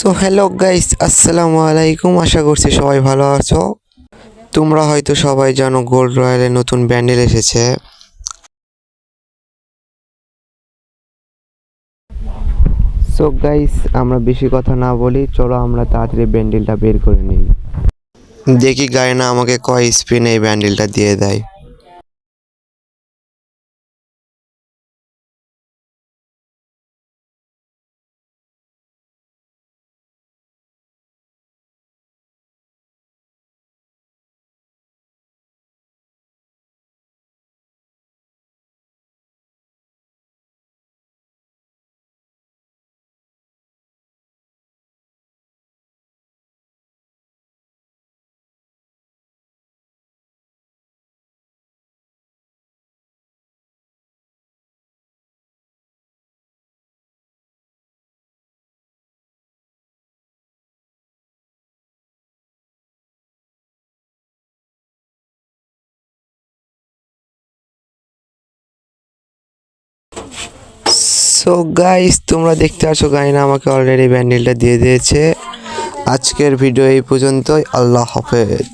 So hello guys, আসসালামু আলাইকুম। আশা করছি সবাই ভালো আছো। তোমরা হয়তো সবাই জানো গোল্ড রয়্যালে নতুন ব্যান্ডেল এসেছে। সো গাইস, আমরা বেশি কথা না বলি, চলো আমরা তাড়াতাড়ি ব্যান্ডেলটা বের করে নিই। দেখি গায়না আমাকে কয় স্পিন এই ব্যান্ডেলটা দিয়ে দেয়। সো গাইস, তোমরা দেখতে পাচ্ছ গায়না আমাকে অলরেডি ব্যান্ডেলটা দিয়ে দিয়েছে। আজকের ভিডিও এই পর্যন্তই। আল্লাহ হাফেজ।